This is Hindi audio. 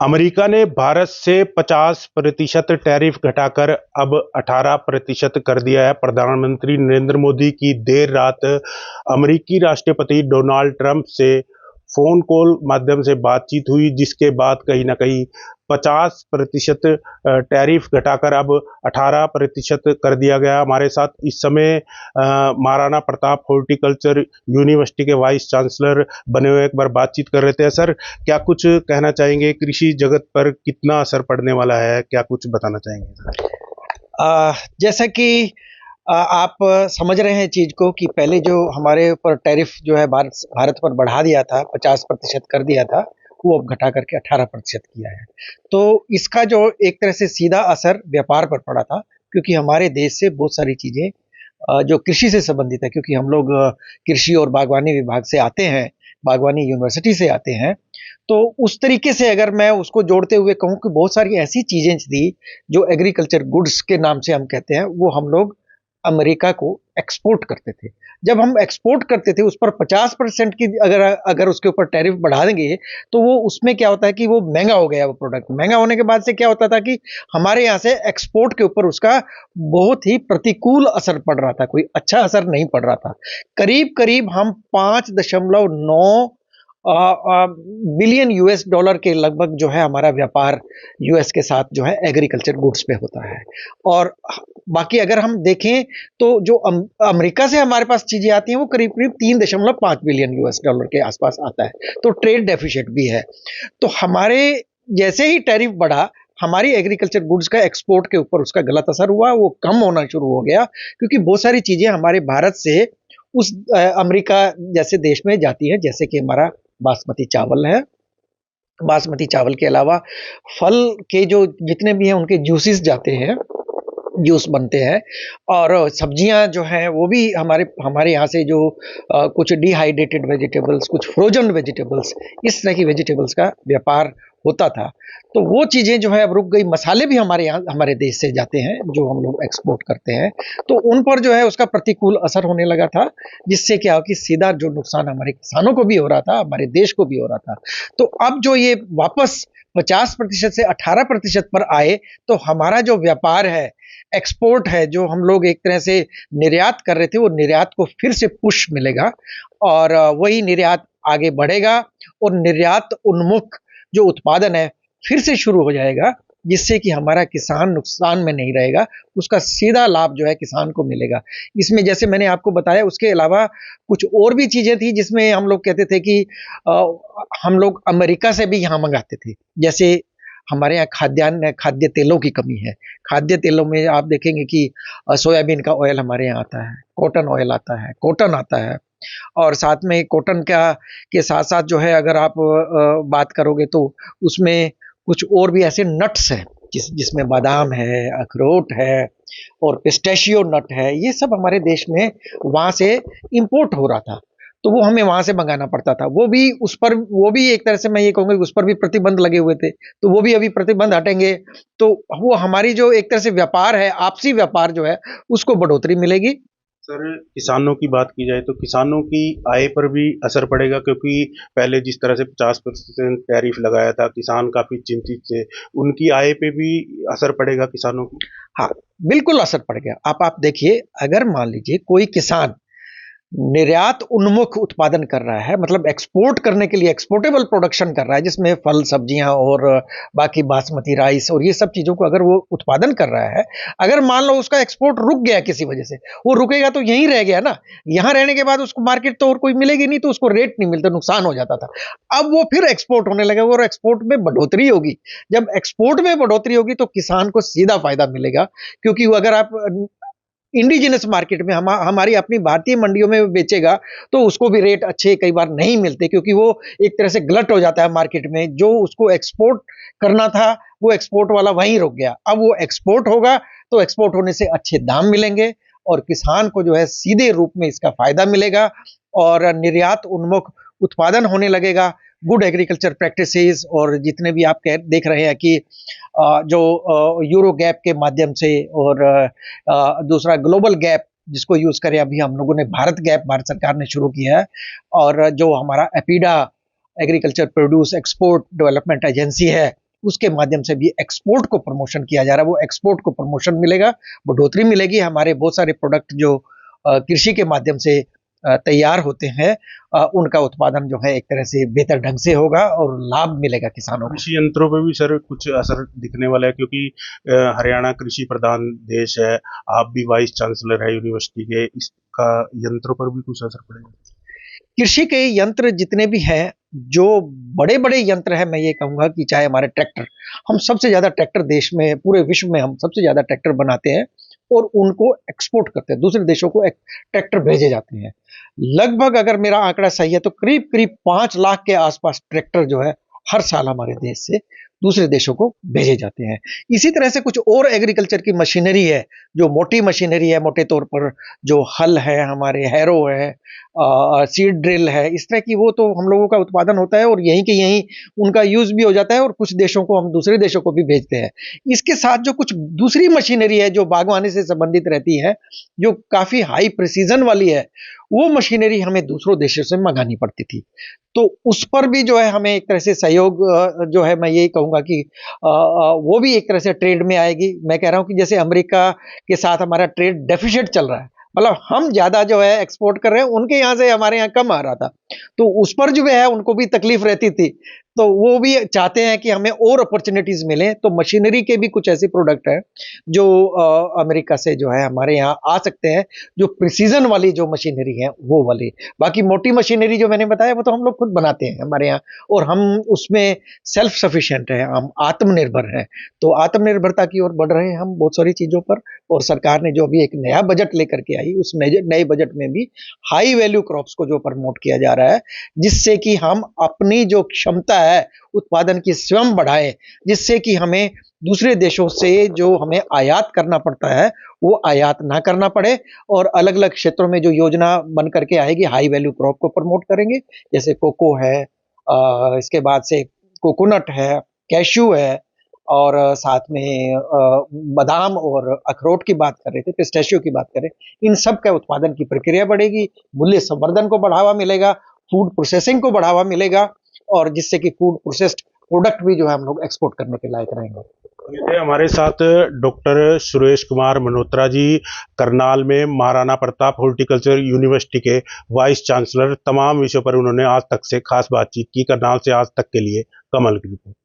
अमेरिका ने भारत से 50% टैरिफ घटाकर अब 18% कर दिया है। प्रधानमंत्री नरेंद्र मोदी की देर रात अमेरिकी राष्ट्रपति डोनाल्ड ट्रंप से फोन कॉल माध्यम से बातचीत हुई, जिसके बाद कहीं ना कहीं 50% टैरिफ घटाकर अब 18% कर दिया गया। हमारे साथ इस समय महाराणा प्रताप हॉर्टिकल्चर यूनिवर्सिटी के वाइस चांसलर बने हुए एक बार बातचीत कर रहे थे। सर, क्या कुछ कहना चाहेंगे? कृषि जगत पर कितना असर पड़ने वाला है, क्या कुछ बताना चाहेंगे सर? जैसा कि आप समझ रहे हैं चीज को कि पहले जो हमारे ऊपर टैरिफ जो है भारत भारत पर बढ़ा दिया था, 50% कर दिया था, वो अब घटा करके 18% किया है। तो इसका जो एक तरह से सीधा असर व्यापार पर पड़ा था, क्योंकि हमारे देश से बहुत सारी चीजें जो कृषि से संबंधित है, क्योंकि हम लोग कृषि और बागवानी विभाग से आते हैं, बागवानी यूनिवर्सिटी से आते हैं। तो उस तरीके से अगर मैं उसको जोड़ते हुए कहूँ कि बहुत सारी ऐसी चीजें थी जो एग्रीकल्चर गुड्स के नाम से हम कहते हैं, वो हम लोग अमेरिका को एक्सपोर्ट करते थे। जब हम एक्सपोर्ट करते थे, उस पर 50% की अगर अगर उसके ऊपर टैरिफ बढ़ा देंगे, तो वो उसमें क्या होता है कि वो महंगा हो गया। वो प्रोडक्ट महंगा होने के बाद से क्या होता था कि हमारे यहाँ से एक्सपोर्ट के ऊपर उसका बहुत ही प्रतिकूल असर पड़ रहा था, कोई अच्छा असर नहीं पड़ रहा था। करीब करीब हम 5.9 बिलियन यूएस डॉलर के लगभग जो है हमारा व्यापार यूएस के साथ जो है एग्रीकल्चर गुड्स पे होता है। और बाकी अगर हम देखें तो जो अमेरिका से हमारे पास चीजें आती हैं, वो करीब करीब 3.5 बिलियन यूएस डॉलर के आसपास आता है। तो ट्रेड डेफिसिट भी है। तो हमारे जैसे ही टैरिफ बढ़ा, हमारी एग्रीकल्चर गुड्स का एक्सपोर्ट के ऊपर उसका गलत असर हुआ, वो कम होना शुरू हो गया, क्योंकि बहुत सारी चीजें हमारे भारत से उस अमेरिका जैसे देश में जाती हैं, जैसे कि हमारा बासमती चावल है। बासमती चावल के अलावा फल के जो जितने भी हैं उनके जूसेस जाते हैं, जूस बनते हैं। और सब्जियां जो हैं वो भी हमारे हमारे यहाँ से जो कुछ डिहाइड्रेटेड वेजिटेबल्स, कुछ फ्रोजन वेजिटेबल्स, इस तरह की वेजिटेबल्स का व्यापार होता था। तो वो चीज़ें जो है अब रुक गई। मसाले भी हमारे यहाँ हमारे देश से जाते हैं, जो हम लोग एक्सपोर्ट करते हैं, तो उन पर जो है उसका प्रतिकूल असर होने लगा था, जिससे क्या हो कि सीधा जो नुकसान हमारे किसानों को भी हो रहा था, हमारे देश को भी हो रहा था। तो अब जो ये वापस 50% से 18% पर आए, तो हमारा जो व्यापार है, एक्सपोर्ट है, जो हम लोग एक तरह से निर्यात कर रहे थे, वो निर्यात को फिर से पुश मिलेगा और वही निर्यात आगे बढ़ेगा और निर्यात उन्मुख जो उत्पादन है फिर से शुरू हो जाएगा, जिससे कि हमारा किसान नुकसान में नहीं रहेगा, उसका सीधा लाभ जो है किसान को मिलेगा। इसमें जैसे मैंने आपको बताया, उसके अलावा कुछ और भी चीजें थी जिसमें हम लोग कहते थे कि हम लोग अमेरिका से भी यहाँ मंगाते थे। जैसे हमारे यहाँ खाद्यान्न खाद्य तेलों की कमी है। खाद्य तेलों में आप देखेंगे कि सोयाबीन का ऑयल हमारे यहाँ आता है, कॉटन ऑयल आता है, कॉटन आता है। और साथ में कॉटन का के साथ साथ जो है अगर आप बात करोगे तो उसमें कुछ और भी ऐसे नट्स हैं, जिसमें बादाम है, अखरोट है और पिस्टैशियो नट है। ये सब हमारे देश में वहाँ से इंपोर्ट हो रहा था, तो वो हमें वहां से मंगाना पड़ता था। वो भी एक तरह से मैं ये कहूंगा कि उस पर भी प्रतिबंध लगे हुए थे, तो वो भी अभी प्रतिबंध हटेंगे, तो वो हमारी जो एक तरह से व्यापार है, आपसी व्यापार जो है, उसको बढ़ोतरी मिलेगी। सर, किसानों की बात की जाए तो किसानों की आय पर भी असर पड़ेगा, क्योंकि पहले जिस तरह से 50% टैरिफ लगाया था, किसान काफी चिंतित थे। उनकी आय पे भी असर पड़ेगा किसानों की? हाँ, बिल्कुल असर पड़ गया। आप देखिए, अगर मान लीजिए कोई किसान निर्यात उन्मुख उत्पादन कर रहा है, मतलब एक्सपोर्ट करने के लिए एक्सपोर्टेबल प्रोडक्शन कर रहा है, जिसमें फल, सब्जियां और बाकी बासमती राइस और ये सब चीजों को अगर वो उत्पादन कर रहा है, अगर मान लो उसका एक्सपोर्ट रुक गया किसी वजह से, वो रुकेगा तो यहीं रह गया ना। यहां रहने के बाद उसको मार्केट तो और कोई मिलेगी नहीं, तो उसको रेट नहीं मिलता, नुकसान हो जाता था। अब वो फिर एक्सपोर्ट होने लगे और एक्सपोर्ट में बढ़ोतरी होगी। जब एक्सपोर्ट में बढ़ोतरी होगी तो किसान को सीधा फायदा मिलेगा, क्योंकि अगर आप इंडिजिनस मार्केट में हमारी अपनी भारतीय मंडियों में बेचेगा, तो उसको भी रेट अच्छे कई बार नहीं मिलते, क्योंकि वो एक तरह से गलत हो जाता है मार्केट में। जो उसको एक्सपोर्ट करना था, वो एक्सपोर्ट वाला वहीं रुक गया। अब वो एक्सपोर्ट होगा तो एक्सपोर्ट होने से अच्छे दाम मिलेंगे और किसान को जो है सीधे रूप में इसका फायदा मिलेगा और निर्यात उन्मुख उत्पादन होने लगेगा। गुड एग्रीकल्चर प्रैक्टिसेस और जितने भी आप देख रहे हैं कि जो यूरो गैप के माध्यम से और दूसरा ग्लोबल गैप जिसको यूज करें, अभी हम लोगों ने भारत गैप भारत सरकार ने शुरू किया है, और जो हमारा APEDA agriculture produce export development agency है, उसके माध्यम से भी एक्सपोर्ट को प्रमोशन किया जा रहा है। वो एक्सपोर्ट को प्रमोशन मिलेगा, बढ़ोतरी मिलेगी। हमारे बहुत सारे प्रोडक्ट जो कृषि के माध्यम से तैयार होते हैं, उनका उत्पादन जो है एक तरह से बेहतर ढंग से होगा और लाभ मिलेगा किसानों को। कृषि यंत्रों पे भी सर कुछ असर दिखने वाला है, क्योंकि हरियाणा कृषि प्रधान देश है, आप भी वाइस चांसलर है यूनिवर्सिटी के, इसका यंत्रों पर भी कुछ असर पड़ेगा? कृषि के यंत्र जितने भी हैं, जो बड़े-बड़े यंत्र हैं, मैं ये कहूँगा कि चाहे हमारे ट्रैक्टर, हम सबसे ज़्यादा ट्रैक्टर देश में, पूरे विश्व में हम सबसे ज़्यादा ट्रैक्टर बनाते हैं और उनको एक्सपोर्ट करते हैं, दूसरे देशों को ट्रैक्टर भेजे जाते हैं। लगभग अगर मेरा आंकड़ा सही है तो करीब-करीब 5 लाख के आसपास ट्रैक्टर जो है, हर साल हमारे देश से दूसरे देशों को भेजे जाते हैं। इसी तरह से कुछ और एग्रीकल्चर की मशीनरी है, जो मोटी मशीनरी है, मोटे तौर पर जो हल है, हमारे हैरो है, सीड ड्रिल है, इस तरह की वो तो हम लोगों का उत्पादन होता है और यहीं के यहीं उनका यूज़ भी हो जाता है और कुछ देशों को हम दूसरे देशों को भी भेजते हैं। इसके साथ जो कुछ दूसरी मशीनरी है, जो बागवानी से संबंधित रहती है, जो काफ़ी हाई प्रिसिज़न वाली है, वो मशीनरी हमें दूसरों देशों से मँगानी पड़ती थी। तो उस पर भी जो है हमें एक तरह से सहयोग जो है मैं यही कहूँगा कि वो भी एक तरह से ट्रेड में आएगी। मैं कह रहा हूँ कि जैसे अमेरिका के साथ हमारा ट्रेड डेफ़िसिट चल रहा है, मतलब हम ज़्यादा जो है एक्सपोर्ट कर रहे हैं, उनके यहाँ से हमारे यहाँ कम आ रहा था। तो उस पर जो है उनको भी तकलीफ़ रहती थी। तो वो भी चाहते हैं कि हमें और अपॉर्च्युनिटीज़ मिलें, तो मशीनरी के भी कुछ ऐसे प्रोडक्ट हैं, जो अमेरिका से जो है हमारे यहाँ आ सकते हैं, जो प्रिसिज़न वाली जो मशीनरी है, वो वाली। बाकी मोटी मशीनरी जो मैंने बताया, वो तो हम लोग खुद बनाते हैं हमारे यहाँ और हम उसमें सेल्फ सफिशिएंट हैं, हम आत्मनिर्भर हैं। तो आत्मनिर्भरता की ओर बढ़ रहे हैं हम बहुत सारी चीज़ों पर और सरकार ने जो अभी एक नया बजट लेकर के आई, उस नए बजट में भी हाई वैल्यू क्रॉप्स को जो प्रमोट किया जा रहा है, जिससे कि हम अपनी जो क्षमता है उत्पादन की स्वयं बढ़ाएं, जिससे कि हमें दूसरे देशों से जो हमें आयात करना पड़ता है, वो आयात ना करना पड़े और अलग-अलग क्षेत्रों में जो योजना बन करके आएगी, हाई वैल्यू क्रॉप को प्रमोट करेंगे, जैसे कोको है, इसके बाद से कोकोनट है, कैश्यू है और साथ में बादाम और अखरोट की बात कर रहे थे, पिस्ताशियो की बात करें, इन सब का उत्पादन की प्रक्रिया बढ़ेगी, मूल्य संवर्धन को बढ़ावा मिलेगा, फूड प्रोसेसिंग को बढ़ावा मिलेगा और जिससे कि फूड प्रोसेस्ड प्रोडक्ट भी जो है हम लोग एक्सपोर्ट करने के लायक रहेंगे। ये थे हमारे साथ डॉक्टर सुरेश कुमार मल्होत्रा जी, करनाल में महाराणा प्रताप हॉर्टिकल्चर यूनिवर्सिटी के वाइस चांसलर। तमाम विषयों पर उन्होंने आज तक से खास बातचीत की। करनाल से आज तक के लिए कमल की रिपोर्ट।